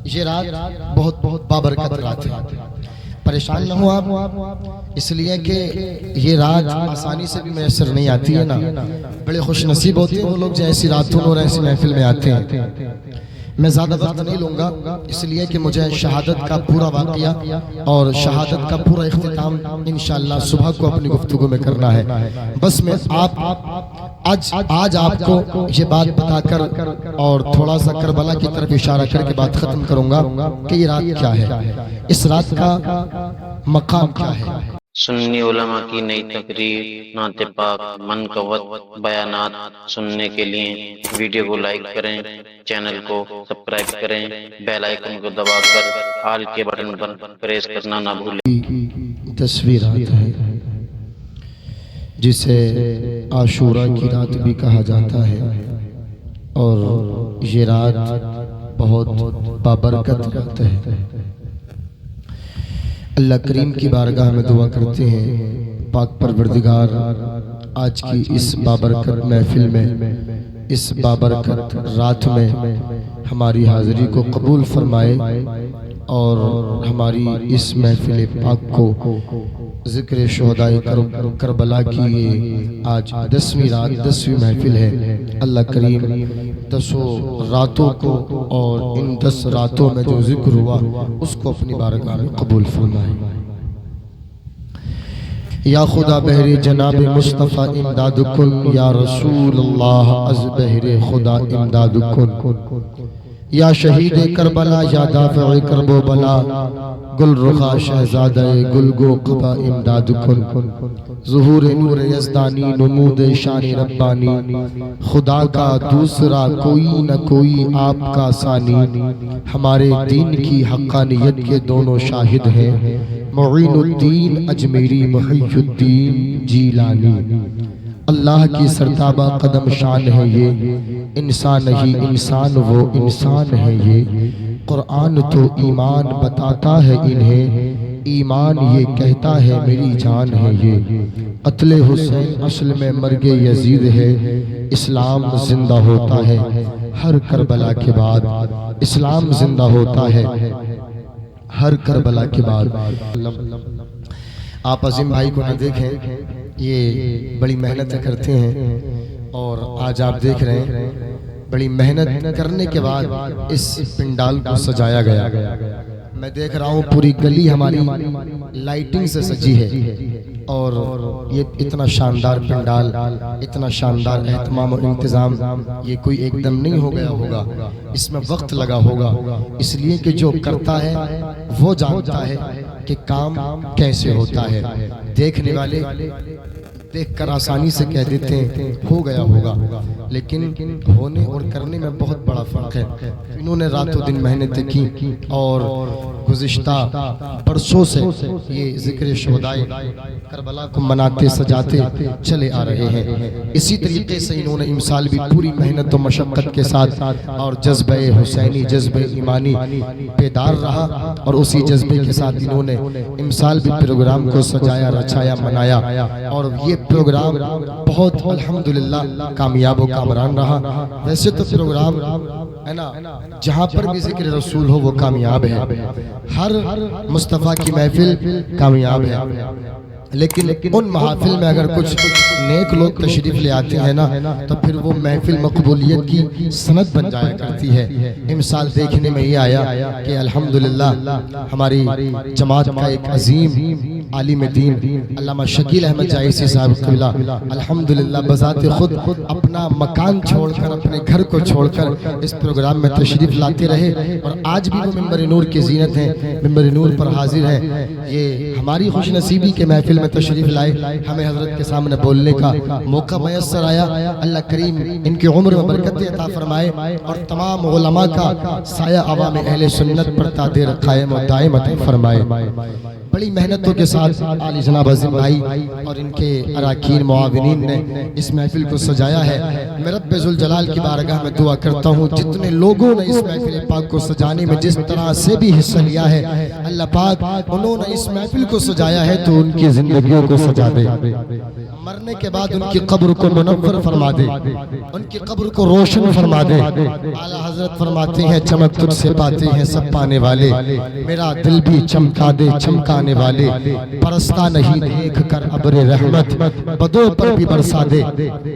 یہ رات بہت بابرکت رات ہے، پریشان نہ ہو آپ، اس لیے کہ یہ رات آسانی سے بھی میسر نہیں آتی ہے نا، بڑے خوش نصیب ہوتے ہیں وہ لوگ جو ایسی راتوں اور ایسی محفل میں آتے ہیں۔ میں زیادہ وقت نہیں لوں گا، اس لیے کہ مجھے شہادت کا پورا واقعہ اور شہادت کا پورا اختتام انشاءاللہ صبح کو اپنی گفتگو میں کرنا ہے۔ بس میں آج آپ کو یہ بات بتا کر اور تھوڑا سا کربلا کی طرف اشارہ کر کے بات ختم کروں گا کہ یہ رات کیا ہے، اس رات کا مقام کیا ہے۔ سنی علماء کی نئی تقریر، نعت پاک، منقبت بیانات سننے کے لیے ویڈیو کو لائک کریں، چینل کو سبسکرائب کریں، بیل آئیکن کو دبا کر آل کے بٹن پر پریس کرنا نہ بھولیں۔ 10ویں رات ہے جسے عاشوراء کی رات بھی کہا جاتا ہے، اور یہ رات بہت بابرکت رات ہے۔ اللہ کریم کی بارگاہ میں دعا کرتے ہیں، پاک پروردگار آج کی اس بابرکت محفل میں، اس بابرکت رات میں ہماری حاضری کو قبول فرمائے اور ہماری اس محفل پاک کو ذکر شہداء کربلا کی یہ آج 10ویں رات 10ویں محفل ہے۔ اللہ کریم 10 راتوں کو اور ان 10 راتوں میں جو ذکر ہوا اس کو اپنی بارگاہ میں قبول فرمائے۔ یا خدا بہر جناب مصطفیٰ امداد کن، یا رسول اللہ از بہر خدا امداد کن، یا شہید کربلا یا دافع کرب و بلا، گل رخا شہزادہ گل گو قبا امداد کن، ظہور نور یزدانی نمود شان ربانی، خدا کا دوسرا کوئی نہ کوئی آپ کا ثانی، ہمارے دین کی حقانیت کے دونوں شاہد ہیں، معین الدین اجمیری محی الدین جیلانی۔ اللہ کی سرتابہ قدم شان ہے یہ، انسان ہی انسان وہ انسان ہے یہ، قرآن تو ایمان بتاتا ہے انہیں، ایمان یہ کہتا ہے میری جان ہے یہ، قتل حسین اصل میں مرگ یزید ہے، اسلام زندہ ہوتا ہے ہر کربلا کے بعد، اسلام زندہ ہوتا ہے ہر کربلا کے بعد۔ آپ عظیم بھائی کو نہ دیکھیں، یہ بڑی محنت کرتے ہیں اور آج آپ دیکھ رہے ہیں بڑی محنت کرنے کے بعد اس پنڈال کو سجایا گیا۔ میں دیکھ رہا ہوں پوری گلی ہماری لائٹنگ سے سجی ہے، اور یہ اتنا شاندار پنڈال، اتنا شاندار اہتمام و انتظام یہ کوئی ایک دم نہیں ہو گیا ہوگا، اس میں وقت لگا ہوگا، اس لیے کہ جو کرتا ہے وہ جانتا ہے کہ کام کیسے ہوتا ہے۔ دیکھنے والے دیکھ کر آسانی سے کہہ دیتے ہیں ہو گیا ہوگا، لیکن ہونے اور کرنے میں بہت بڑا فرق ہے۔ انہوں نے راتوں دن محنتیں کی اور گزشتہ برسوں سے یہ ذکر شہداء کربلا کو مناتے سجاتے چلے آ رہے ہیں۔ اسی طریقے سے انہوں نے امسال بھی پوری محنت و مشقت کے ساتھ اور جذبہ حسینی، جذبہ ایمانی بیدار رہا، اور اسی جذبے کے ساتھ انہوں نے امسال بھی پروگرام کو سجایا، رچایا، منایا، اور یہ پروگرام بہت الحمدللہ کامیاب و کامران رہا۔ ویسے تو پروگرام ہے نا جہاں پر بھی ذکر رسول ہو وہ کامیاب ہے، ہر مصطفیٰ کی محفل کامیاب ہے، لیکن ان محافل میں اگر کچھ نیک لوگ تشریف لے آتے ہیں نا تو پھر وہ محفل مقبولیت کی سند بن جایا کرتی ہے۔ امسال دیکھنے میں یہ آیا کہ الحمدللہ ہماری جماعت کا ایک عظیم عالم دین علامہ شکیل احمد جائسی صاحب قبلہ الحمدللہ بذات خود اپنا مکان چھوڑ کر، اپنے گھر کو چھوڑ کر اس پروگرام میں تشریف لاتے رہے، اور آج بھی وہ ممبر نور کی زینت ہیں، ممبر نور پر حاضر ہیں۔ یہ ہماری خوش نصیبی کے محفل میں تشریف لائے، ہمیں حضرت کے سامنے بولنے کا موقع میسر آیا۔ اللہ کریم ان کی عمر میں برکت عطا فرمائے اور تمام علماء کا سایہ عوام اہل سنت پر تا دیر قائم و دائم عطا فرمائے۔ بڑی محنتوں کے ساتھ عالی جناب عظیم بھائی اور ان کے اراکین معاونین نے اس محفل کو سجایا ہے۔ میں رب ذوالجلال کی بارگاہ میں دعا کرتا ہوں جتنے لوگوں نے اس محفل پاک کو سجانے میں جس طرح سے بھی حصہ لیا ہے، اللہ پاک انہوں نے اس محفل کو سجایا ہے تو ان کی زندگیوں کو سجا دے۔ مرنے کے بعد ان کی قبر کو منور فرما دے، ان کی قبر کو روشن فرما دے۔ اعلیٰ حضرت فرماتے ہیں چمک تجھ سے پاتے ہیں سب پانے والے، میرا دل بھی چمکا دے چمکانے والے، برستا نہیں دیکھ کر ابر رحمت، بدوں پر بھی برسا دے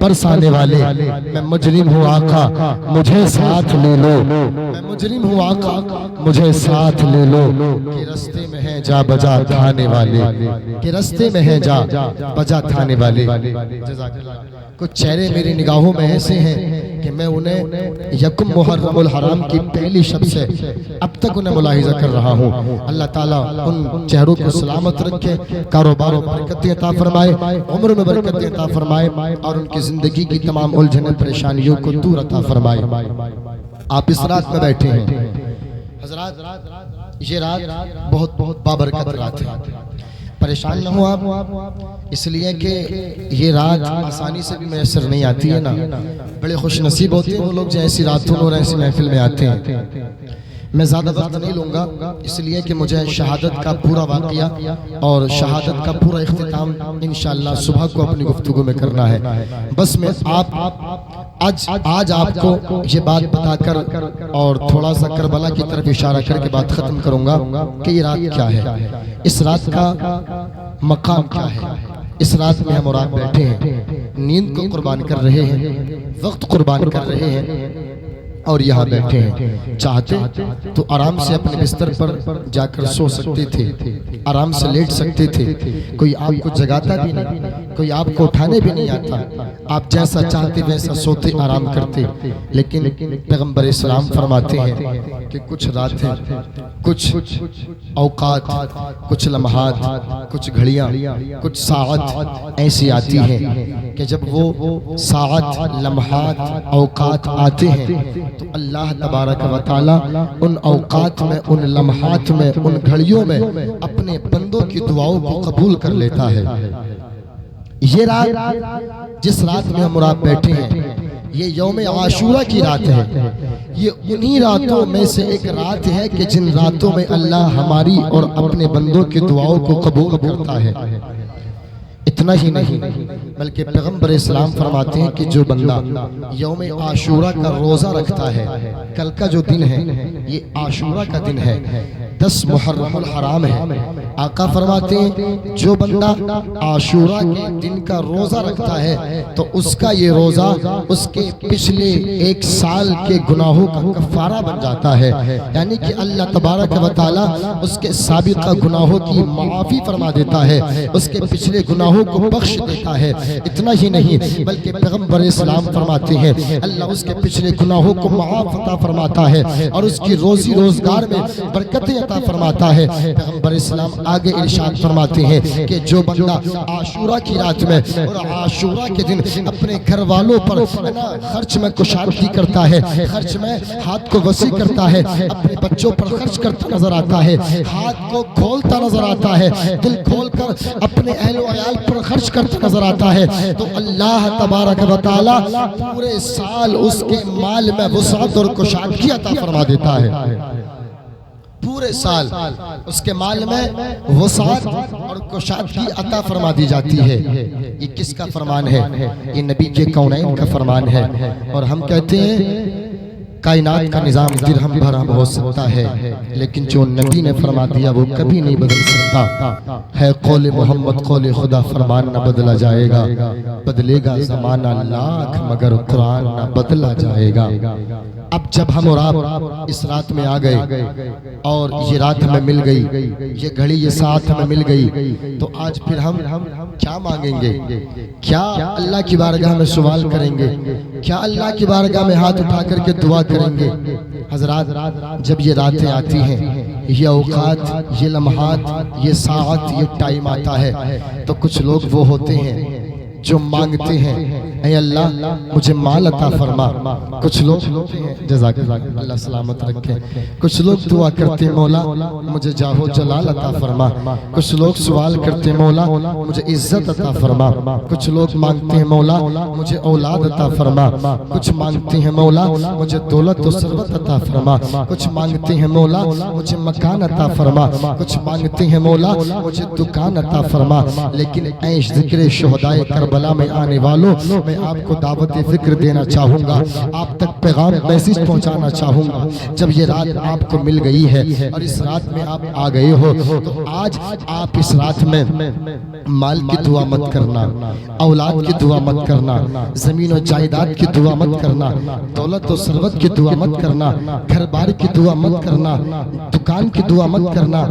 برسانے والے۔ میں مجرم ہوں آقا مجھے ساتھ لے لو، میں مجرم ہوں آقا مجھے ساتھ لے لو، کہ رستے میں ہیں جا بجا تھانے والے، کہ رستے میں ہیں جا بجا تھانے والے۔ کچھ چہرے میری نگاہوں میں ایسے ہیں کہ میں انہیں یکم محرم الحرام کی پہلی شب سے اب تک انہیں ملاحظہ کر رہا ہوں۔ اللہ تعالیٰ ان چہروں کو سلامت رکھے، کاروبار میں برکت عطا فرمائے، عمر میں برکت عطا فرمائے، اور ان کی زندگی کی تمام الجھن پریشانیوں کو دور عطا فرمائے۔ آپ اس رات میں بیٹھے ہیں حضرات، یہ رات بہت بہت بابرکت رات ہے۔ پریشان نہ ہو آپ، اس لیے کہ یہ رات آسانی سے بھی میسر نہیں آتی ہے نا۔ بڑے خوش نصیب ہوتے ہیں وہ لوگ جو ایسی راتوں اور ایسی محفل میں آتے ہیں۔ میں زیادہ وقت نہیں لوں گا، اس لیے کہ مجھے شہادت کا پورا واقعہ اور شہادت کا پورا اختتام انشاءاللہ صبح کو اپنی گفتگو میں کرنا ہے۔ بس میں آج آپ کو یہ بات بتا کر اور تھوڑا سا کربلا کی طرف اشارہ کر کے بات ختم کروں گا کہ یہ رات کیا ہے، اس رات کا مقام کیا ہے۔ اس رات میں ہم اور آپ بیٹھے ہیں، نیند کو قربان کر رہے ہیں، وقت قربان کر رہے ہیں، اور یہاں بیٹھے ہیں۔ چاہتے تو آرام سے اپنے بستر پر جا کر سو سکتے تھے، آرام سے لیٹ سکتے تھے، کوئی آپ کو جگاتا بھی نہیں، کوئی آپ کو اٹھانے بھی نہیں آتا، آپ جیسا چاہتے ویسا سوتے آرام کرتے۔ لیکن پیغمبر اسلام فرماتے ہیں کہ کچھ راتیں، کچھ اوقات، کچھ لمحات، کچھ گھڑیاں، کچھ ساعت ایسی آتی ہیں کہ جب وہ ساعت، لمحات، اوقات آتے ہیں تو اللہ تبارک و تعالی ان اوقات میں، ان لمحات میں، ان گھڑیوں میں اپنے بندوں کی دعاؤں کو قبول کر لیتا ہے۔ یہ رات جس رات میں ہم اور آپ بیٹھے ہیں، یہ یوم عاشورہ کی رات ہے۔ یہ انہی راتوں میں سے ایک رات ہے کہ جن راتوں میں اللہ ہماری اور اپنے بندوں کی دعاؤں کو قبول کرتا ہے۔ اتنا ہی نہیں بلکہ پیغمبر اسلام فرماتے ہیں کہ جو بندہ یوم عاشورہ کا روزہ رکھتا ہے، کل کا جو دن ہے یہ عاشورہ کا دن ہے، 10 محرم الحرام ہے۔ آقا فرماتے ہیں جو بندہ عاشورہ کے دن کا روزہ رکھتا ہے تو اس کا یہ روزہ اس کے پچھلے 1 سال کے گناہوں کا کفارہ بن جاتا ہے، یعنی کہ اللہ تبارک و تعالی اس کے سابقہ گناہوں کی معافی فرما دیتا ہے، اس کے پچھلے گناہوں کو بخش دیتا ہے۔ اتنا ہی نہیں بلکہ پیغمبر اسلام فرماتے ہیں اللہ اس کے پچھلے گناہوں کو معاف عطا فرماتا ہے اور اس کی روزی روزگار میں برکتیں عطا فرماتا ہے۔ پیغمبر اسلام آگے ارشاد فرماتے ہیں کہ جو بندہ عاشورہ کی رات میں اور عاشورہ کے دن اپنے گھر والوں پر خرچ میں کشادگی کرتا ہے، خرچ میں ہاتھ کو وسیع کرتا ہے، اپنے بچوں پر خرچ کرتا نظر آتا ہے، ہاتھ کو کھولتا نظر آتا ہے، دل کھول کر اپنے اہل و عیال پر خرچ کرتا نظر آتا ہے، تو اللہ تبارک و تعالی پورے سال اس کے مال میں وسعت اور کشادگی عطا فرما دیتا ہے۔ پورے سال اس کے مال میں وسعت اور کشادگی عطا فرما دی جاتی ہے۔ یہ کس کا فرمان ہے؟ یہ نبی کے کونین کا فرمان ہے۔ اور ہم کہتے ہیں کائنات کا نظام درہم بھرہم ہو سکتا ہے لیکن جو نبی نے فرما دیا وہ کبھی نہیں بدل سکتا ہے۔ قول محمد قول خدا، فرمان نہ بدلا جائے گا، بدلے گا زمانہ لاکھ مگر قرآن نہ بدلا جائے گا۔ اب جب ہم اور آپ اس رات میں آ گئے اور یہ رات ہمیں مل گئی، یہ گھڑی یہ ساتھ ہمیں مل گئی، تو آج پھر ہم کیا مانگیں گے؟ کیا اللہ کی بارگاہ میں سوال کریں گے؟ کیا اللہ کی بارگاہ میں ہاتھ اٹھا کر کے دعا کریں گے؟ حضرات جب یہ راتیں آتی ہیں، یہ اوقات، یہ لمحات، یہ ساعت، یہ ٹائم آتا ہے تو کچھ لوگ وہ ہوتے ہیں جو مانگتے ہیں اے اللہ مجھے مال عطا فرما۔ کچھ لوگ جزاک اللہ سلامت رکھے، کچھ لوگ دعا کرتے مولا مجھے جاہ و جلال عطا فرما، کچھ لوگ سوال کرتے مولا مجھے عزت عطا فرما، کچھ لوگ مانگتے ہیں مولا مجھے اولاد عطا فرما، کچھ مانگتے ہیں مولا مجھے دولت و ثروت عطا فرما، کچھ مانگتے ہیں مولا مجھے مکان عطا فرما، کچھ مانگتے ہیں مولا مجھے دکان عطا فرما۔ لیکن اے ذکر شہدائے کربلا میں آنے والوں، میں آپ کو دعوت فکر دینا چاہوں گا، آپ تک پیغام میسج پہنچانا چاہوں گا۔ جب یہ رات آپ کو مل گئی ہے اور اس رات میں آپ آ گئے ہو تو آج آپ اس رات میں مال کی دعا مت کرنا، اولاد کی دعا مت کرنا، زمین و جائیداد کی دعا مت کرنا، دولت و ثروت کی دعا مت کرنا، گھر بار کی دعا مت کرنا، دکان کی دعا مت کرنا،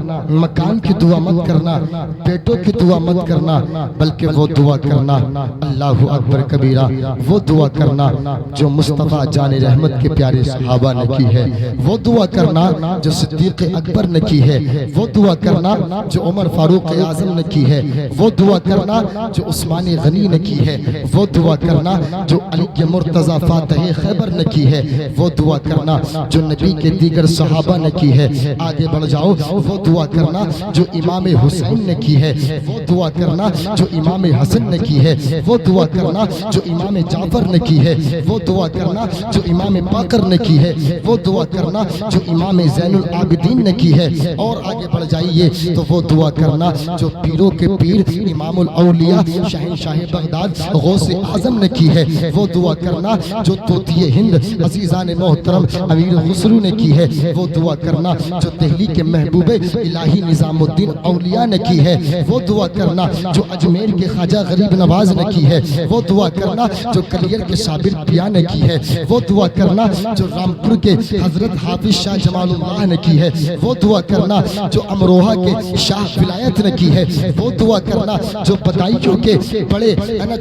مکان کی دعا مت کرنا، بیٹوں کی دعا مت کرنا، بلکہ وہ دعا کرنا اللہ اکبر کبیرہ، وہ دعا کرنا جو مصطفیٰ جان رحمت کے پیارے صحابہ نے کی ہے، وہ دعا کرنا جو صدیق اکبر نے کی ہے، وہ دعا کرنا جو عمر فاروق اعظم نے کی ہے، وہ دعا کرنا جو عثمان غنی نے کی ہے، وہ دعا کرنا جو علی مرتضی فاتح خیبر نے کی ہے، وہ دعا کرنا جو نبی کے دیگر صحابہ نے کی ہے۔ آگے بڑھ جاؤ، وہ دعا کرنا جو امام حسین نے کی ہے، وہ دعا کرنا جو امام حسن نے کی ہے، وہ دعا کرنا جو امام جعفر نے کی ہے، وہ دعا کرنا جو امام باقر نے کی ہے، وہ دعا کرنا جو امام زین العابدین نے کی ہے۔ اور آگے بڑھ جائیے تو وہ دعا کرنا جو پیروں کے پیر امام الاولیاء شہنشاہ بغداد غوث اعظم نے کی ہے، وہ دعا کرنا جو طوطی ہند عزیزان محترم امیر خسرو نے کی ہے، وہ دعا کرنا جو دہلی کے محبوب الہی نظام الدین اولیاء نے کی ہے، وہ دعا کرنا جو اجمیر کے خواجہ غریب نواز نے کی ہے، وہ دعا کرنا جو کلیر کے صابر پیا نے کی ہے، وہ دعا کرنا جو رامپور کے حضرت حافظ شاہ جمال اللہ نے کی ہے، وہ دعا کرنا جو امروہہ کے شاہ ولایت نے کی ہے، وہ دعا کرنا جو بدائیوں کے بڑے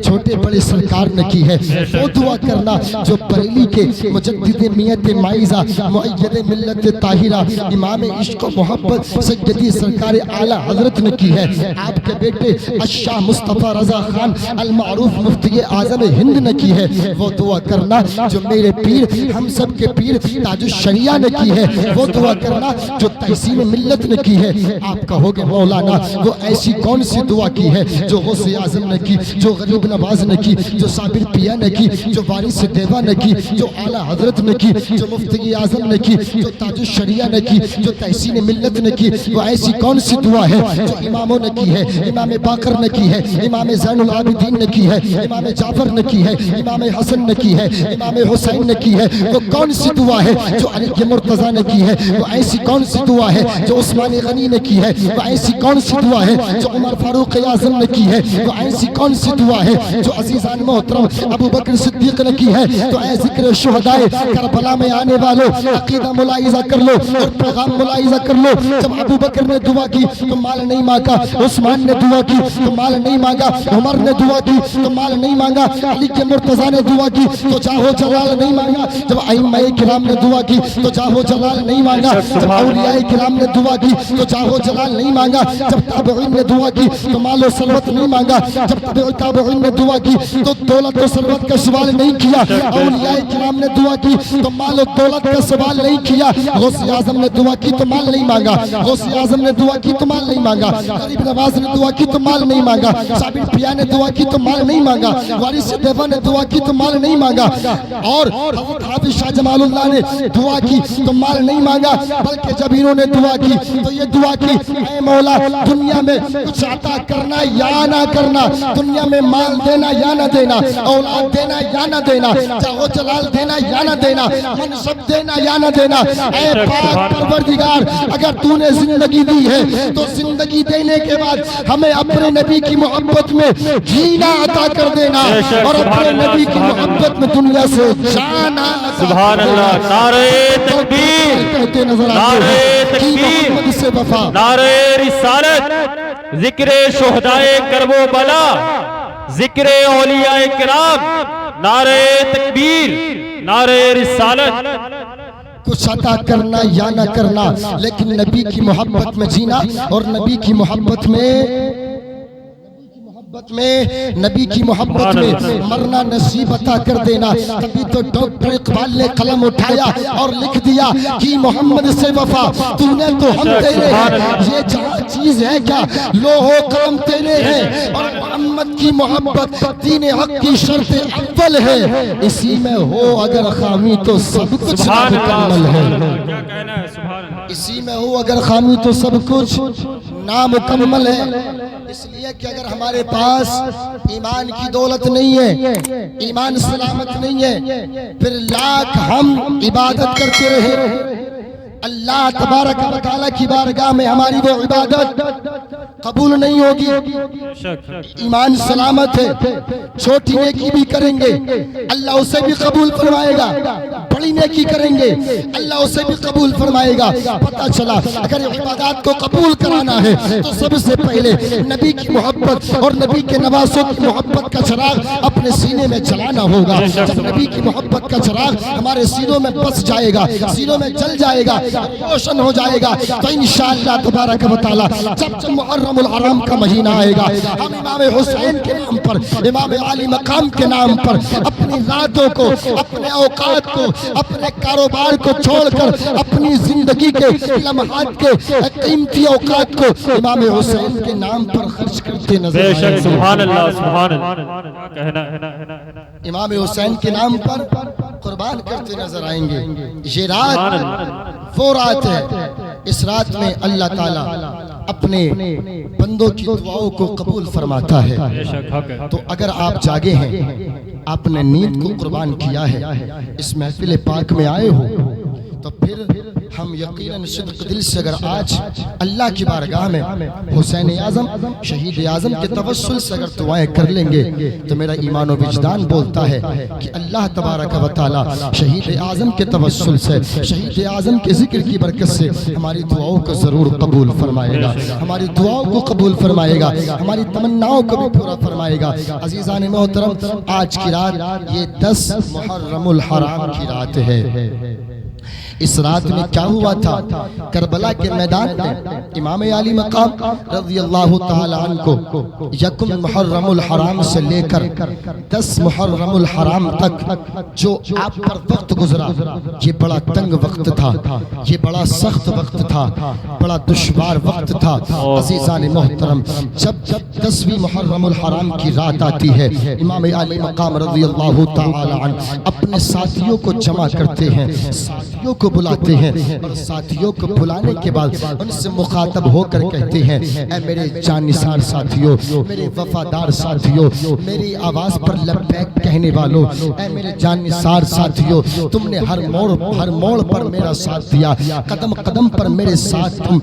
چھوٹے بڑے سرکار نے کی ہے، وہ دعا کرنا جو بریلی کے مجدد میت مائزہ معید ملت طاہرہ امام عشق و محبت سیدی سرکار اعلیٰ حضرت نے کی ہے، آپ کے بیٹے الشاہ مصطفیٰ رضا خان المعروف مفتی اعظم ہند نے کی ہے، وہ دعا کرنا جو میرے پیر ہم سب کے پیر تاج الشریعہ نے کی ہے، وہ دعا کرنا جو تحسین ملت نے کی ہے۔ آپ کہو گے مولانا وہ ایسی کون سی دعا کی ہے جو غوث اعظم نے کی، جو غریب نواز نے کی، جو صابر پیا نے کی، جو وارث دیوا نے کی، جو اعلیٰ حضرت نے کی، جو مفتی اعظم نے کی، جو تاج الشریعہ نے کی، جو تحسین ملت نے کی؟ وہ ایسی کون سی دعا ہے جو اماموں نے کی ہے، امام باقر نے کی ہے، امام زین العابدین نے کی ہے، امام جعفر نے کی ہے، امام حسن نے کی ہے، امام حسین نے کی ہے؟ وہ کون سی دعا ہے جو علی مرتضیٰ نے کی ہے؟ وہ ایسی کون سی دعا ہے جو عثمان غنی نے کی ہے؟ وہ ایسی کون سی دعا ہے جو عمر فاروق اعظم نے کی ہے؟ وہ ایسی کون سی دعا ہے جو عزیزان محترم ابو بکر صدیق نے کی ہے؟ تو اے ذکر شہدائے کربلا میں آنے والوں عقیدہ ملاحظہ کر لو اور پیغام ملاحظہ کر لو۔ جب ابو بکر نے دعا کی تو مال نہیں مانگا، عثمان نے دعا کی تو مال نہیں مانگا، عمر نے دعا کی تو مال نہیں مانگا، علی کے مرتضیٰ نے دعا کی تو جاہ و جلال نہیں مانگا، جب ائمہ کرام نے دعا کی تو جاہ و جلال نہیں مانگا، جب اولیاء کرام نے دعا کی تو جاہ و جلال نہیں مانگا، جب تابعین نے دعا کی تو مال و ثروت نہیں مانگا، جب تابعین نے دعا کی تو دولت و ثروت کا سوال نہیں کیا، اولیاء کرام نے دعا کی تو مال و دولت کا سوال نہیں کیا، غوث اعظم نے دعا کی تو مال نہیں مانگا، غوث اعظم نے دعا کی تو مال نہیں مانگا، غریب نواز نے دعا کی تو مال نہیں مانگا، صابر پیا نے دعا کی تو مال نہیں مانگا، وارث دیوا نے دعا کی تو مال نہیں مانگا، اور حضرت حافظ شاہ جمال اللہ نے دعا کی تو مال نہیں مانگا، بلکہ جب انہوں نے دعا کی تو یہ دعا کی اے مولا دنیا میں کچھ عطا کرنا یا نہ کرنا، دنیا میں مال دینا یا نہ دینا، اولاد دینا یا نہ دینا، جاہ و جلال دینا یا نہ دینا، منصب دینا یا نہ دینا، اے پاک پروردگار اگر تو نے زندگی دی ہے تو زندگی دینے کے بعد ہمیں اپنے نبی کی محبت میں جینا عطا کر دینا اور اپنے نبی کی محبت میں دنیا سے جانا عطا کر دینا۔ سبحان اللہ، نعرہ تکبیر، کہتے نظر نعرہ آتے ہیں تکبیر، سے وفا، نعرہ رسالت، ذکر شہدائے کرب و بلا، ذکر اولیاء کرام، نعرہ تکبیر، نعرہ رسالت۔ کچھ عطا کرنا یا نہ کرنا لیکن نبی کی محبت میں جینا اور نبی کی محبت میں میں نبی کی محبت میں مرنا نصیب عطا کر دینا. تبھی تو ڈاکٹر اقبال نے قلم اٹھایا اور لکھ دیا کہ محمد سے وفا تو نے تو ہم تیرے ہیں. یہ چیز ہے کیا؟ لوح و قلم تیرے ہیں اور محمد کی محبت دین حق کی شرط اول ہے. اسی میں ہو اگر خامی تو سب کچھ نامکمل ہے. اسی میں ہو اگر خامی تو سب کچھ نامکمل ہے. اس لیے کہ اگر ہمارے پاس ایمان کی دولت نہیں ہے، ایمان سلامت نہیں ہے، پھر لاکھ ہم عبادت کرتے رہے، اللہ تبارک و تعالیٰ کی بارگاہ میں ہماری وہ عبادت قبول نہیں ہوگی. ایمان سلامت ہے، چھوٹی نیکی بھی کریں گے اللہ اسے بھی قبول فرمائے گا، بڑی نیکی کریں گے اللہ اسے بھی قبول فرمائے گا. پتہ چلا اگر عبادات کو قبول کرانا ہے تو سب سے پہلے نبی کی محبت اور نبی کے نواسوں کی محبت کا چراغ اپنے سینے میں جلانا ہوگا. جب نبی کی محبت کا چراغ ہمارے سینوں میں بس جائے گا، سینوں میں جل جائے گا، روشن ہو جائے گا، تو انشاءاللہ تبارک و تعالی جب محرم الحرام کا مہینہ آئے گا ہم امام حسین کے نام پر، امام علی مقام کے نام پر اپنی راتوں کو، اپنے اوقات کو، اپنے کاروبار کو چھوڑ کر اپنی زندگی کے لمحات کے قیمتی اوقات کو امام حسین کے نام پر خرچ کرتے نظر آئیں گے. سبحان اللہ سبحان اللہ. امام حسین کے نام پر قربان کرتے نظر آئیں گے. یہ رات وہ رات ہے، اس رات میں اللہ تعالیٰ اپنے بندوں کی دعاؤں کو قبول فرماتا ہے. تو اگر آپ جاگے ہیں، آپ نے نیند کو قربان کیا ہے، اس محفل پاک میں آئے ہو، تو پھر ہم یقیناً صدق دل سے اگر آج اللہ کی بارگاہ میں حسین اعظم شہید اعظم کے توسل سے اگر دعائیں کر لیں گے تو میرا ایمان و وجدان بولتا ہے کہ اللہ تبارک و تعالی شہید اعظم کے توسل سے، شہید اعظم کے ذکر کی برکت سے ہماری دعاؤں کو ضرور قبول فرمائے گا، ہماری دعاؤں کو قبول فرمائے گا، ہماری تمناؤں کو بھی پورا فرمائے گا. عزیزان محترم، آج کی رات یہ 10 محرم الحرام کی رات ہے. اس رات میں کیا ہوا تھا؟ کربلا کے میدان میں امام علی مقام رضی اللہ تعالی عنہ کو یکم محرم الحرام سے لے کر 10 محرم الحرام تک جو آپ پر وقت گزرا، یہ بڑا تنگ وقت تھا، یہ بڑا سخت وقت تھا، بڑا دشوار وقت تھا. عزیزان محترم، جب 10ویں محرم الحرام کی رات آتی ہے، امام علی مقام رضی اللہ تعالی عنہ اپنے ساتھیوں کو جمع کرتے ہیں، ساتھیوں کو بلاتے ہیں، اور ساتھیوں کو بلانے کے بعد ان سے مخاطب ہو کر کہتے ہیں، اے میرے جانثار ساتھیوں، میرے وفادار ساتھیوں، میری آواز پر لبیک کہنے والوں، اے میرے جانثار ساتھیوں، تم نے ہر موڑ پر میرا ساتھ دیا، قدم قدم پر میرے ساتھ تم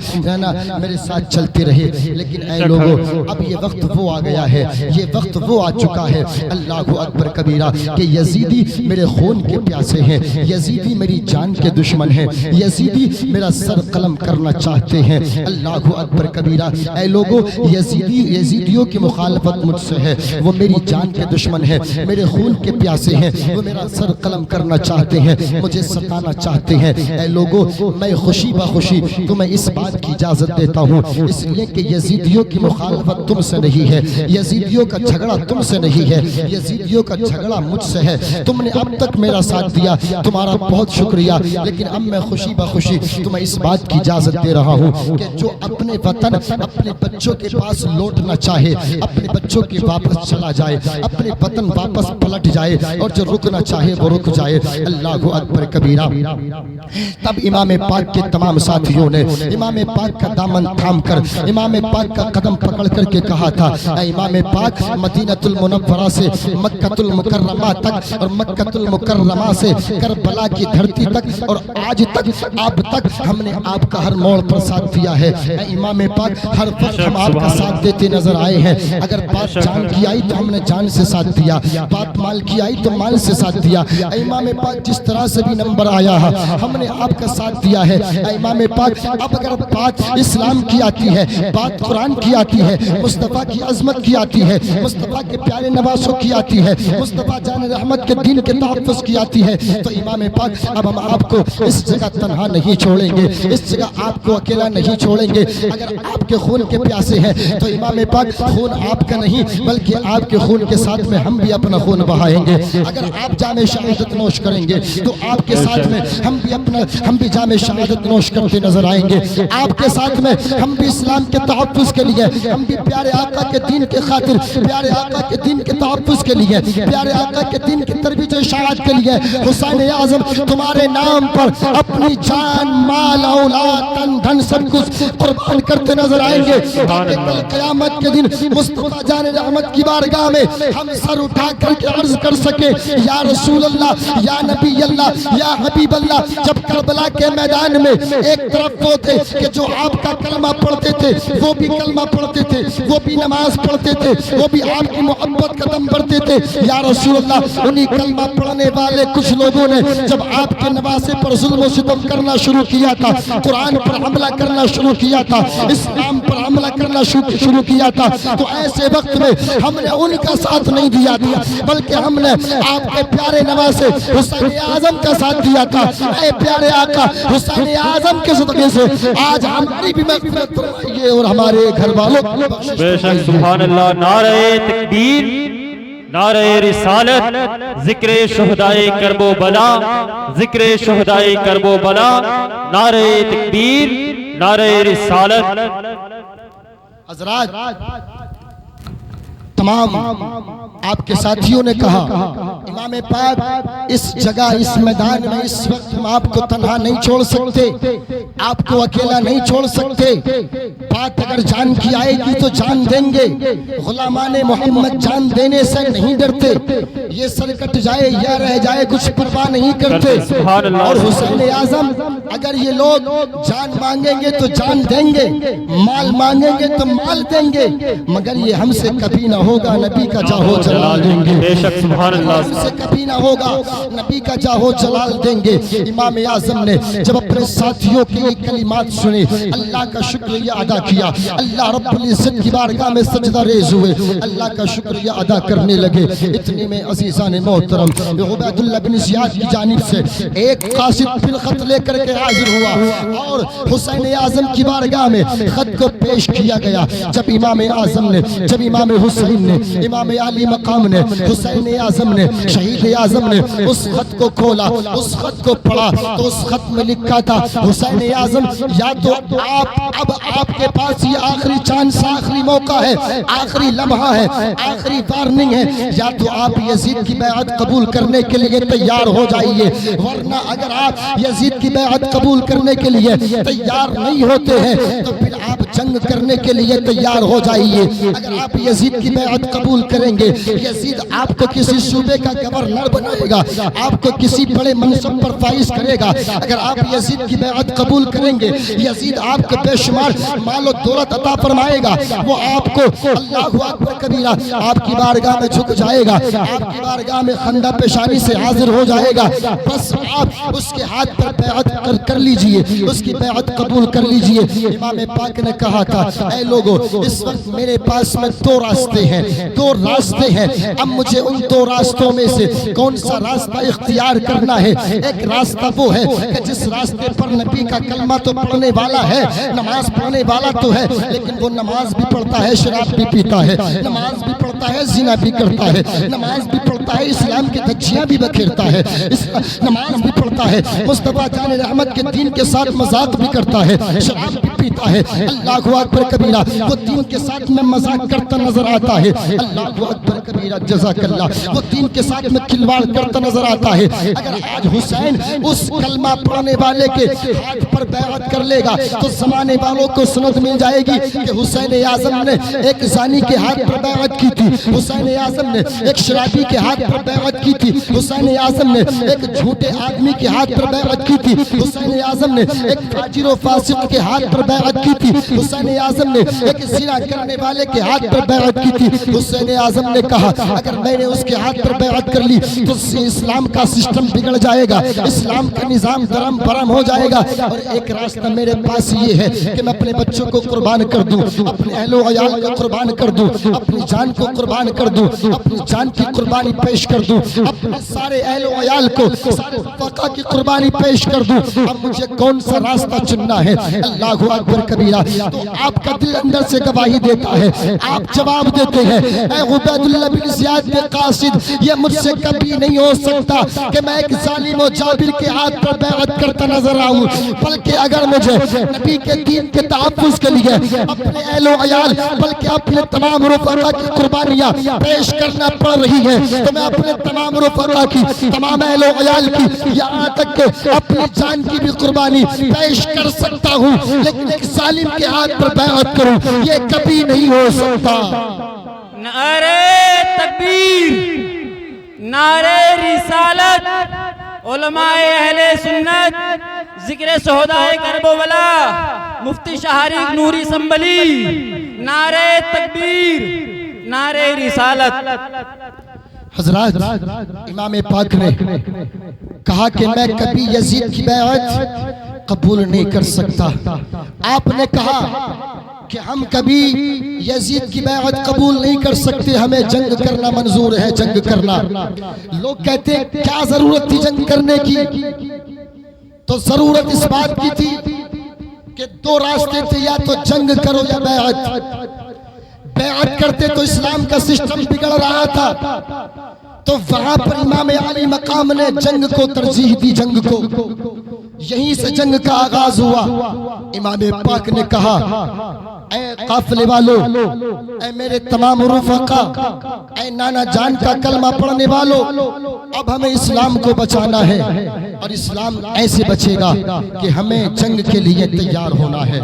میرے ساتھ چلتے رہے. لیکن اے لوگوں، اب یہ وقت وہ آ گیا ہے، یہ وقت وہ آ چکا ہے، اللہ اکبر کبیرہ، کہ یزیدی میرے خون کے پیاسے ہیں، یزیدی میری جان کے دشمن ہیں، یزیدی میرا سر قلم کرنا چاہتے ہیں. اللہ اکبر کبیرہ. اے لوگو، یزیدیوں کی مخالفت مجھ سے ہے، وہ میری جان کے دشمن ہیں، میرے خون کے پیاسے ہیں، وہ میرا سر قلم کرنا چاہتے ہیں، مجھے ستانا چاہتے ہیں. اے لوگو، میں خوشی بخوشی تمہیں اس بات کی اجازت دیتا ہوں، اس لیے کہ یزیدیوں کی مخالفت تم سے نہیں ہے، یزیدیوں کا جھگڑا تم سے نہیں ہے، یزیدیوں کا جھگڑا مجھ سے ہے. تم نے اب تک میرا ساتھ دیا، تمہارا بہت شکریہ، لیکن اب میں خوشی بخوشی تمہیں اس بات کی اجازت دے رہا ہوں کہ جو اپنے وطن اپنے بچوں کے پاس لوٹنا چاہے، اپنے بچوں کے واپس چلا جائے، اپنے وطن واپس پلٹ جائے، اور جو رکنا چاہے وہ رک جائے. اللہ اکبر کبیرہ. تب امام پاک کے تمام ساتھیوں نے امام پاک کا دامن تھام کر، امام پاک کا قدم پکڑ کر کے کہا تھا، اے امام پاک، مدینہ المنورہ سے مکہ المکرمہ تک، اور مکہ المکرمہ سے کربلا کی دھرتی تک، اور آج تک آپ تک ہم نے آپ کا ہر موڑ پر ساتھ دیا ہے. اے امام پاک، ہر وقت ہم آپ کا ساتھ دیتے نظر آئے ہیں. اگر بات جان کی آئی تو ہم نے جان سے ساتھ دیا، بات مال کی آئی تو مال سے ساتھ دیا. اے امام پاک، جس طرح سے بھی نمبر آیا ہے ہم نے آپ کا ساتھ دیا ہے. اے امام پاک، اب اگر بات اسلام کی آتی ہے، بات قرآن کی آتی ہے، مصطفیٰ کی عظمت کی آتی ہے، مصطفیٰ کے پیارے نواسوں کی آتی ہے، مصطفیٰ جان رحمت کے دین کے تحفظ کی آتی ہے، تو امام پاک اب ہم آپ کو اس جگہ تنہا نہیں چھوڑیں گے، اس جگہ آپ کو اکیلا نہیں چھوڑیں گے۔ اگر آپ کے خون کے پیاسے ہیں تو امام پاک خون آپ کا نہیں بلکہ آپ کے خون کے ساتھ میں ہم بھی اپنا خون بہائیں گے۔ اگر آپ جام شہادت نوش کریں گے تو آپ کے ساتھ میں ہم بھی جام شہادت نوش کرتے نظر آئیں گے۔ آپ کے ساتھ میں ہم بھی اسلام کے تحفظ کے لیے، ہم بھی پیارے آقا کے دین کے خاطر، پیارے آقا کے دین کے تحفظ کے لیے، پیارے آقا کے دین کی ترویج و اشاعت کے لیے حسین اعظم تمہارے نام پر اپنی جان، مال، اولاد، تن دھن سب کچھ قربان کرتے نظر آئیں گے، تاکہ کل قیامت کے دن مصطفیٰ جان رحمت کی بارگاہ میں ہم سر اٹھا کر کے عرض کر سکے، یا رسول اللہ، یا نبی اللہ، یا حبیب اللہ۔ جب کربلا کے میدان میں ایک طرف وہ تھے کہ جو آپ کا کلمہ پڑھتے تھے، وہ بھی کلمہ پڑھتے تھے، وہ بھی نماز پڑھتے تھے، وہ بھی آپ کی محبت کا دم بھرتے تھے، یا رسول اللہ۔ انہی کلمہ پڑھنے والے کچھ لوگوں نے جب آپ کے نواسے پر ظلم و ستم کرنا شروع کیا تھا، قرآن پر حملہ کرنا شروع کیا تھا، اسلام پر حملہ کرنا شروع کیا تھا، تو ایسے وقت میں ہم نے ان کا ساتھ نہیں دیا تھا بلکہ ہم نے آپ کے پیارے نواسے حسین اعظم کا ساتھ دیا تھا۔ اے پیارے آقا، حسین اعظم کے صدقے سے آج ہماری بھی مغفرت فرمائیے اور ہمارے گھر والوں کی بخشش بے شک سبحان اللہ۔ نعرہ تکبیر، نعرہ رسالت، ذکر شہدائے کرب و بلا، ذکر شہدائے کرب و بلا، نعرہ تکبیر، نعرہ رسالت۔ حضرات تمام آپ کے ساتھیوں نے کہا امام پاک اس جگہ، اس میدان میں اس وقت ہم آپ کو تنہا نہیں چھوڑ سکتے، آپ کو اکیلا نہیں چھوڑ سکتے۔ بات اگر جان کی آئے گی تو جان دیں گے، غلامان محمد جان دینے سے نہیں ڈرتے، یہ سر کٹ جائے یا رہ جائے کچھ پرواہ نہیں کرتے۔ اور حسین اعظم اگر یہ لوگ جان مانگیں گے تو جان دیں گے، مال مانگیں گے تو مال دیں گے، مگر یہ ہم سے کبھی نہ ہوگا نبی کا جاہو جلال دیں گے، بے شک سبحان اللہ۔ ہم سے کبھی نہ ہوگا نبی کا جاہو جلال دیں گے۔ امام اعظم نے جب اپنے ساتھیوں کی یہ کلمات سنے، اللہ کا شکریہ ادا کیا، اللہ رب العزت کی بارگاہ میں سجدہ ریز ہوئے، اللہ کا شکریہ ادا کرنے لگے۔ اتنے میں عزیزان محترم عبید اللہ بن زیاد کی جانب سے ایک قاصد پھر خط لے کر کے حاضر ہوا اور حسین اعظم کی بارگاہ میں خط کو پیش کیا گیا۔ جب امام اعظم نے، جب امام حسین نے، امام علی مقام نے، حسین اعظم نے، شہید اعظم نے اس خط کو کھولا، اس خط کو پڑھا تو اس خط میں لکھا تھا، حسین اعظم یا تو اب آپ کے پاس یہ آخری چانس، آخری موقع ہے، آخری لمحہ ہے، آخری وارننگ ہے، یا تو آپ یزید کی بیعت قبول کرنے کے لیے تیار ہو جائیے، ورنہ اگر آپ یزید کی بیعت قبول کرنے کے لیے تیار نہیں ہوتے ہیں تو پھر آپ جنگ کرنے کے لیے تیار ہو جائیے۔ اگر آپ یزید کی بیعت قبول کریں گے، یزید آپ کو کسی صوبے کا گورنر بنائے گا، آپ کو کسی بڑے منصب پر فائز کرے گا۔ اگر آپ یزید کی بیعت قبول کریں گے، یزید آپ کو بے شمار مال و دولت عطا فرمائے گا، وہ آپ کو اللہ اکبر کبیرہ آپ کی بارگاہ میں جھک جائے گا، آپ کی بارگاہ میں خندہ پیشانی سے حاضر ہو جائے گا، بس آپ اس کے ہاتھ پر بیعت کر لیجئے، اس کی بیعت قبول کر لیجئے۔ امام پاک نے کہا تھا، اے لوگو اس وقت میرے پاس میں دو راستے ہیں، دو راستے ہیں، اب مجھے ان دو راستوں میں سے کون سا راستہ اختیار کرنا ہے۔ ایک راستہ وہ ہے کہ جس راستے پر نبی کا کلمہ تو پڑھنے والا ہے، نماز پڑھنے والا تو ہے، لیکن وہ نماز بھی پڑھتا ہے، شراب بھی پیتا ہے، نماز بھی پڑھتا ہے، زنا بھی کرتا ہے، نماز بھی پڑھتا ہے، اسلام کی دھجیاں بھی بکھیرتا ہے، نماز بھی پڑھتا ہے، مصطفیٰ جان رحمت کے دین کے ساتھ مذاق بھی کرتا ہے، شراب بھی پیتا ہے، اللہ اکبر کبیرہ وہ دین کے ساتھ میں مذاق کرتا نظر آتا ہے، اللہ اکبر کبیرہ جزاک اللہ وہ دین کے ساتھ میں کھلواڑ کرتا نظر آتا ہے۔ اگر آج حسین اس کلمہ پڑھنے والے کے ہاتھ پر بیعت کر لے گا تو زمانے والوں کو سند مل جائے گی کہ حسین اعظم نے ایک زانی کے ہاتھ پر بیعت کی تھی، حسین اعظم نے ایک شرابی کے ہاتھ پر بیعت کی تھی، حسین اعظم نے ایک جھوٹے آدمی کے ہاتھ پر بیعت کی تھی، حسین اعظم نے ایک فاجر و فاسق کے ہاتھ پر بیعت کی تھی، حسین اعظم نے ایک زنا کرنے والے کے ہاتھ پر بیعت کی تھی۔ حسین اعظم نے کہا اگر میں نے اس کے ہاتھ پر بیعت کر لی تو اسلام کا سسٹم بگڑ جائے گا، اسلام کا نظام درم برم ہو جائے گا، اور ایک راستہ میرے پاس یہ ہے کہ میں اپنے بچوں کو قربان کر دوں، اپنے اہل و عیال کو قربان کر دوں، اپنی جان کو قربان کر دوں، اپنی جان کی قربانی پیش کر دوں، اپنے سارے اہل و عیال کو سارے فقہ کی قربانی پیش کر دوں۔ اب مجھے کون سا راستہ چننا ہے؟ اللہ اکبر کبیرہ۔ تو آپ کا دل اندر سے گواہی دیتا ہے، آپ جواب دیتے ہیں، اے عبید اللہ بن زیاد بن قاصد، یہ مجھ سے کبھی نہیں ہو سکتا کہ میں ایک ظالم و جابر کے ہاتھ پر بیعت کرتا نظر آؤں، بلکہ اگر مجھے نبی کے دین کے تحفظ کے لیے اپنے اہل و عیال بلکہ اپنے تمام رفقا کی قربانیاں پیش کرنا پڑ رہی ہے تو میں اپنے تمام رفقا کی، تمام اہل و عیال کی، یہاں تک کہ اپنی جان کی بھی قربانی پیش کر سکتا ہوں، لیکن ایک ظالم کے ہاتھ پر بیعت کروں یہ کبھی نہیں ہو سکتا۔ نعرہ تکبیر، نعرہ رسالت، علماء اہل سنت، ذکر شہدائے کربلا، مفتی شاہریق نوری سنبلی، نعرہ تکبیر، نعرہ رسالت۔ حضرات، امام پاک نے کہا کہ میں کبھی یزید کی بیعت قبول نہیں کر سکتا۔ آپ نے کہا کہ ہم کبھی یزید کی بیعت قبول نہیں کر سکتے، ہمیں جنگ کرنا منظور ہے، جنگ کرنا۔ لوگ کہتے ہیں کیا ضرورت تھی جنگ کرنے کی؟ تو ضرورت اس بات کی تھی کہ دو راستے تھے، یا تو جنگ کرو یا بیعت۔ بیعت کرتے تو اسلام کا سسٹم بگڑ رہا تھا، تو وہاں پر امام علی مقام نے جنگ کو ترجیح دی، جنگ کو، یہیں سے جنگ کا آغاز ہوا۔ امام پاک نے کہا اے قافلے والو، اے میرے تمام رفقا، اے نانا جان کا کلمہ پڑھنے والو، اب ہمیں اسلام کو بچانا ہے، اور اسلام ایسے بچے گا کہ ہمیں جنگ کے لیے تیار ہونا ہے،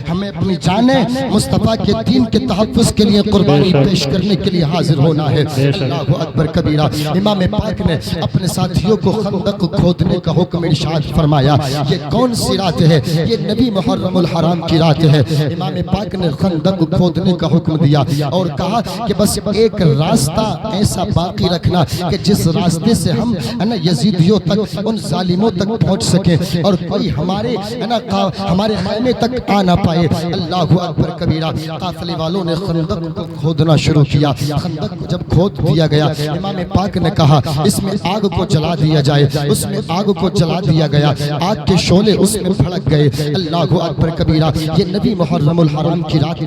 ہمیں اپنی جانیں مصطفیٰ کے دین کے تحفظ کے لیے قربانی پیش کرنے کے لیے حاضر ہونا ہے۔ اللہ اکبر کبیرہ۔ امام پاک نے اپنے ساتھیوں کو خندق کھودنے کا حکم ارشاد فرمایا۔ یہ کون سی رات ہے؟ یہ نبی محرم الحرام کی رات ہے۔ امام پاک نے خندق کھودنے کا حکم دیا اور کہا کہ بس ایک راستہ ایسا باقی رکھنا کہ جس راستے سے ہم یزیدیوں تک، ان ظالموں تک پہنچ سکیں اور کوئی ہمارے خیمے تک آ نہ پائے۔ اللہ اکبر کبیرہ۔ قافلے والوں نے خندق کو کھودنا شروع کیا۔ خندق کو جب کھود دیا گیا، امام پاک نے کہا اس میں آگ کو جلا دیا جائے۔ اس میں آگ کو جلا دیا گیا، آگ کے شعلے اس میں بھڑک گئے۔ اللہ اکبر کبیرہ۔ یہ نبی محرم الحرام کی رات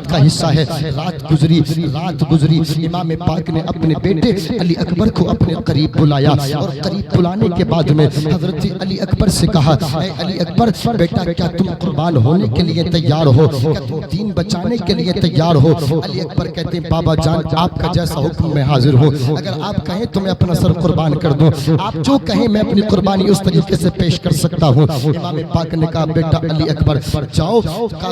کا حصہ ہے۔ رات گزری، امام پاک نے اپنے بیٹے علی اکبر کو اپنے قریب بلایا، اور قریب بلانے کے بعد میں حضرت علی اکبر سے کہا اے علی اکبر بیٹا، کیا تم قربان ہونے کے لیے تیار ہو؟ کیا تم دین بچانے کے لیے تیار ہو؟ علی اکبر کہتے ہیں بابا جان آپ کا جیسا حکم میں حاضر ہوں، اگر آپ کہیں تو میں اپنا سر قربان کر دوں، آپ جو کہیں میں اپنی قربانی اس طریقے سے پیش کر سکتا ہوں۔ امام پاک نے کہا بیٹا علی اکبر جاؤ،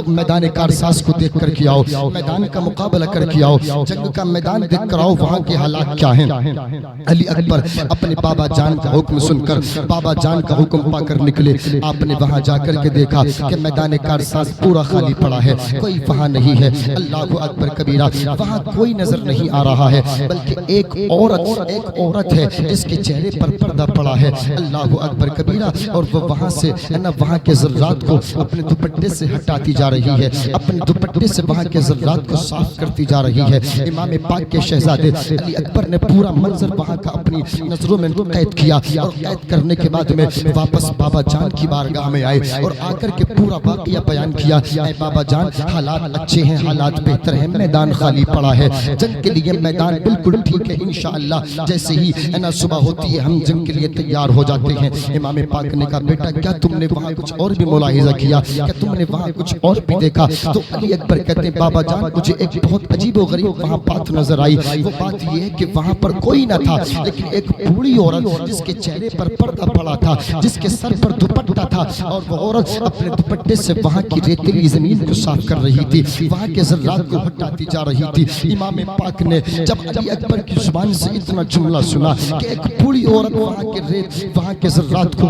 میدان کارساز کو دیکھ کر کے آؤ، میدان کا مقابلہ کر کے آؤ، جنگ کا میدان دیکھ کر آؤ، وہاں کے حالات کیا ہیں۔ علی اکبر اپنے بابا جان کا حکم سن کر، بابا جان کا حکم پا کر نکلے۔ آپ نے وہاں جا کر کے دیکھا کہ میدان کارساز پورا خالی پڑا ہے، کوئی وہاں نہیں ہے۔ اللہ اکبر کبیرہ۔ وہاں کوئی نظر نہیں آ رہا ہے، بلکہ ایک عورت ہے جس کے چہرے پر پردہ پڑا ہے۔ اللہ اکبر کبیرہ۔ اور وہ وہاں کے ذرات کو اپنے دوپٹے سے ہٹاتی جا رہی ہے، اپنے دوپٹے سے وہاں کے ذرات کو صاف کرتی جا رہی ہے۔ امام پاک کے شہزادے علی اکبر نے پورا منظر وہاں کا اپنی نظروں میں قید کیا، اور قید کرنے کے بعد میں واپس بابا جان کی بارگاہ میں آئے اور آ کر کے پورا واقعہ بیان کیا۔ اے بابا جان حالات اچھے ہیں، حالات بہتر ہیں، میدان خالی پڑا ہے، جنگ کے لیے میدان بالکل ٹھیک ہے، انشاءاللہ جیسے ہی صبح ہوتی ہے ہم جنگ کے لیے تیار ہو جاتے ہیں۔ امام پاک نے کہا بیٹا کیا تم نے وہاں کچھ اور بھی ملاحظہ کیا؟ کیا تم نے وہاں کچھ اور بھی دیکھا؟ تو علی اکبر کہتے ہیں بابا جان مجھے ایک بہت عجیب و غریب وہاں بات نظر آئی۔ وہ بات یہ ہے کہ وہاں پر کوئی نہ تھا، لیکن ایک بوڑھی عورت جس کے چہرے پر پردہ پڑا تھا، جس کے سر پر دوپٹہ تھا، اور وہ عورت اپنے دوپٹے سے وہاں کی ریتیلی زمین کو صاف کر رہی تھی، وہاں کے ذرات کو ہٹاتی جا رہی تھی۔ امام پاک نے جب علی اکبر کی زبان سے اتنا جملہ سنا کہ ایک بوڑھی عورت وہاں کے ذرات کو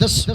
10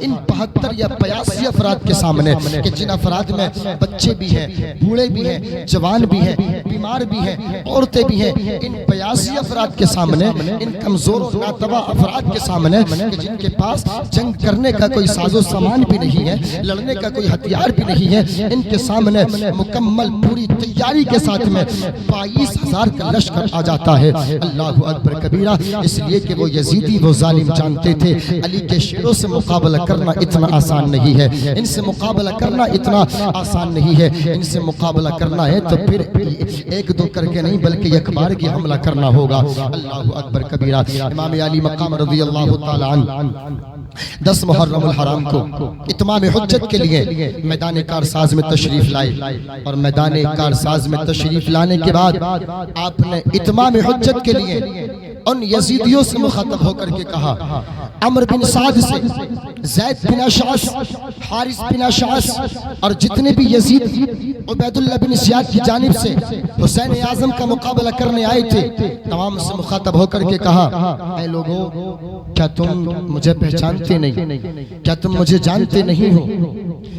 ان 72 یا 85 افراد کے سامنے کہ جن افراد میں بچے بھی ہیں، بوڑھے بھی ہیں، جوان بھی ہیں، بیمار بھی ہیں، عورتیں بھی ہیں، ان 82 افراد کے سامنے، ان کمزور و ناتواں افراد کے سامنے کہ جن کے پاس جنگ کرنے کا کوئی ساز و سامان بھی نہیں ہے، لڑنے کا کوئی ہتھیار بھی نہیں ہے، ان کے سامنے مکمل پوری تیاری کے ساتھ میں 22,000 کا لشکر آ جاتا ہے۔ اللہ اکبر کبیرہ، اس لیے کہ وہ یزیدی وہ ظالم جانتے تھے علی کے شیروں سے مقابلہ کرنا اتنا آسان نہیں ہے، ان سے مقابلہ کرنا اتنا آسان نہیں ہے، ان سے مقابلہ کرنا ہے تو پھر ایک دو کر کے نہیں بلکہ ایک بار کی حملہ کرنا ہوگا۔ اللہ اکبر کبیرہ۔ امام علی مقام رضی اللہ تعالی عنہ 10 محرم الحرام کو اتمام حجت کے لیے میدان کارساز میں تشریف لائے، اور میدان کارساز میں تشریف لانے کے بعد آپ نے اتمام حجت کے لیے ان یزیدیوں سے مخاطب ہو کر کے کہا، عمر بن سعد سے، زید بن اشعث، حارث بن اشعث اور جتنے بھی یزید عبید اللہ بن زیاد کی جانب سے حسین اعظم کا مقابلہ کرنے آئے تھے، تمام سے مخاطب ہو کر کے کہا، اے لوگو، کیا تم مجھے پہچانتے نہیں؟ کیا تم مجھے جانتے نہیں ہو؟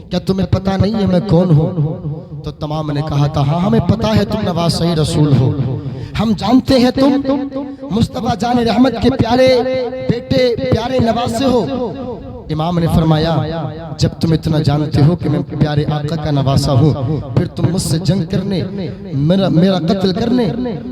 کیا تمہیں پتہ نہیں ہے میں کون ہوں؟ تو تمام نے کہا تھا، ہاں ہمیں پتہ ہے تم نواسۂ رسول ہو، ہم جانتے ہیں تم مصطفیٰ جان رحمت کے پیارے بیٹے، پیارے نواسے ہو۔ امام نے فرمایا، جب تم اتنا جانتے ہو کہ میں پیارے آقا کا نواسا ہوں، پھر تم مجھ سے جنگ کرنے، میرا قتل کرنے،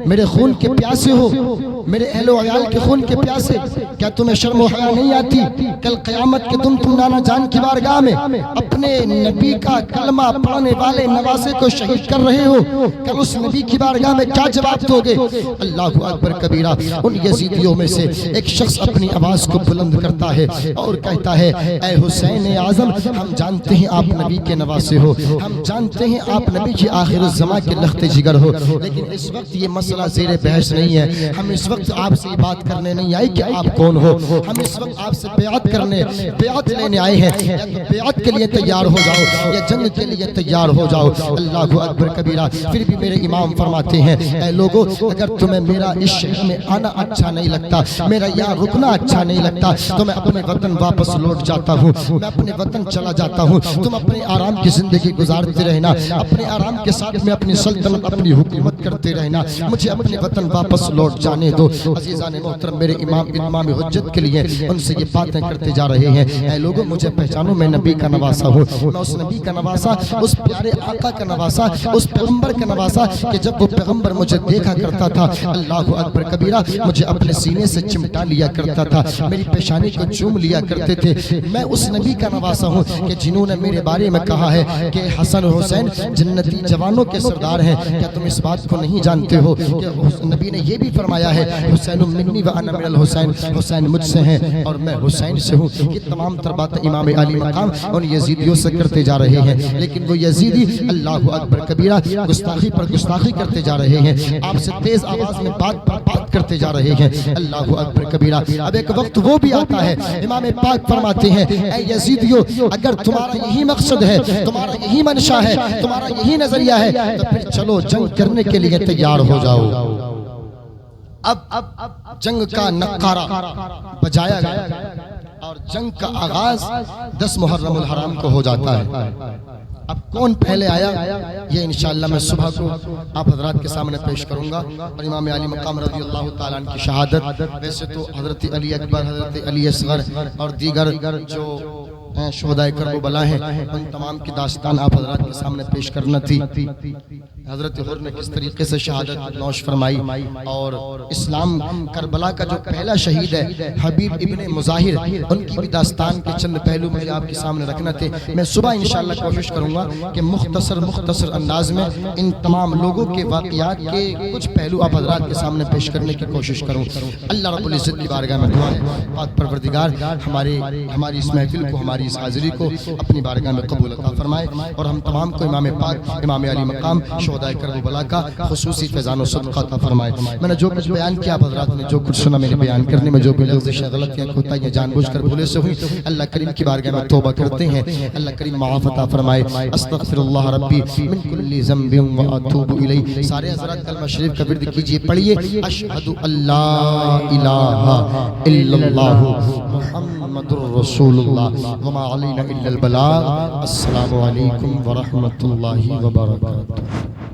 میرے خون کے پیاسے ہو، میرے اہل و عیال کے خون کے پیاسے، کیا تمہیں شرم و حیا نہیں آتی؟ کل قیامت کے تم نانا جان کی بارگاہ میں اپنے نبی کا کلمہ پڑھنے والے نواسے کو شہید کر رہے ہو، کل اس نبی کی بارگاہ میں کیا جواب دو گے؟ اللہ اکبر کبیرہ۔ ان یزیدیوں میں سے ایک شخص اپنی آواز کو بلند کرتا ہے اور کہتا ہے، اے حسین اعظم، ہم جانتے ہیں آپ نبی کے نواسے ہو، ہم جانتے ہیں آپ نبی کی آخر الزمان کے لخت جگر ہو، لیکن اس وقت یہ مسئلہ زیر بحث نہیں ہے، ہم اس وقت آپ سے یہ بات کرنے نہیں آئے کہ آپ کون ہو، ہم اس وقت آپ سے بیعت لینے آئے ہیں، یا تو بیعت کے لیے تیار ہو جاؤ یا جنگ کے لیے تیار ہو جاؤ۔ اللہ اکبر کبیرہ۔ پھر بھی میرے امام فرماتے ہیں، اے لوگو، اگر تمہیں میرا اس شہر میں آنا اچھا نہیں لگتا، میرا یہاں رکنا اچھا نہیں لگتا، تو میں اپنے وطن واپس لوٹ جاتا ہوں، میں اپنے وطن چلا جاتا ہوں، تم اپنے آرام کی زندگی گزارتے رہنا، اپنے آرام کے ساتھ میں اپنی سلطنت، اپنی حکومت کرتے رہنا، مجھے اپنے وطن واپس لوٹ جانے دو۔ عزیزان محترم، میرے امام حجت کے لیے ان سے یہ باتیں کرتے جا رہے ہیں، اے لوگوں، مجھے پہچانو، میں نبی کا نواسا ہوں، میں اس نبی کا نواسا، اس پیارے آقا کا نواسا، اس پیغمبر کا نواسا کہ جب وہ پیغمبر مجھے دیکھا کرتا تھا، اللہ اکبر کبیرہ، مجھے اپنے سینے سے چمٹا لیا کرتا تھا، میری پیشانی کو چوم لیا کرتے تھے۔ میں اس نبی کا نواسا ہوں کہ جنہوں نے میرے بارے میں کہا ہے کہ حسن و حسین جنتی جوانوں کے سردار ہیں۔ کیا تم اس بات کو نہیں جانتے ہو کہ نبی نے یہ بھی فرمایا ہے، حسین منی و انا من الحسین، حسین مجھ سے ہیں اور میں حسین سے ہوں۔ یہ تمام تر باتیں امام علی مقام ان یزیدیوں سے کرتے جا رہے ہیں، لیکن وہ یزیدی اللہ اکبر کبیرہ گستاخی پر گستاخی کرتے جا رہے ہیں، آپ سے تیز آواز میں بات پر بات کرتے جا رہے ہیں، اللہ اکبر کبیرہ۔ اب ایک وقت وہ بھی آتا ہے، امام پاک فرماتے ہیں، اے یزیدیو، اگر تمہارا یہی مقصد ہے، تمہارا یہی منشا ہے، تمہارا یہی نظریہ ہے، تو پھر چلو جنگ کرنے کے لیے تیار ہو جاؤ۔ اب جنگ کا نقارہ بجایا گیا اور جنگ کا آغاز 10 محرم الحرام کو ہو جاتا ہے۔ اب کون پہلے آیا، یہ انشاءاللہ میں صبح کو آپ حضرات کے سامنے پیش کروں گا، اور امام علی مقام رضی اللہ تعالیٰ عنہ کی شہادت، ویسے تو حضرت علی اکبر، حضرت علی اصغر اور دیگر جو شہدائے کرب و بلا ہیں، ان تمام کی داستان آپ حضرات کے سامنے پیش کرنا تھی۔ حضرت حر نے کس طریقے سے شہادت نوش فرمائی، اور اسلام کربلا کا جو پہلا شہید ہے حبیب ابن مظاہر، ان کی بھی داستان کے چند پہلو مجھے آپ کے سامنے رکھنا تھے۔ میں صبح انشاءاللہ کوشش کروں گا کہ مختصر انداز میں ان تمام لوگوں کے واقعات کے کچھ پہلو آپ حضرات کے سامنے پیش کرنے کی کوشش کروں۔ اللہ رب العزت کی بارگاہ میں دعا ہے، پاک پروردگار ہماری اس محفل کو، ہماری اس حاضری کو اپنی بارگاہ میں قبول عطا فرمائے، اور ہم تمام کو امام پاک، امام علی مقام، شہدائے کربلا کا خصوصی فیضان و صدقہ عطا فرمائے۔ میں نے جو کچھ بیان کیا، آپ حضرات نے جو کچھ سنا، میرے بیان کرنے میں جو بھی لغزشیں، غلطیاں، کوتاہیاں جان بوجھ کر بھولے سے ہوئی، اللہ کریم کی بارگاہ میں توبہ کرتے ہیں، اللہ کریم معاف عطا فرمائے۔ استغفر اللہ ربی من کل ذنب و اتوب الیہ۔ سارے حضرات کلمہ شریف کا ورد کیجئے، پڑھیے اشہد اللہ الہ الا اللہ محمد رسول اللہ وما علینا الا البلاغ۔ السلام علیکم ورحمۃ اللہ وبرکاتہ۔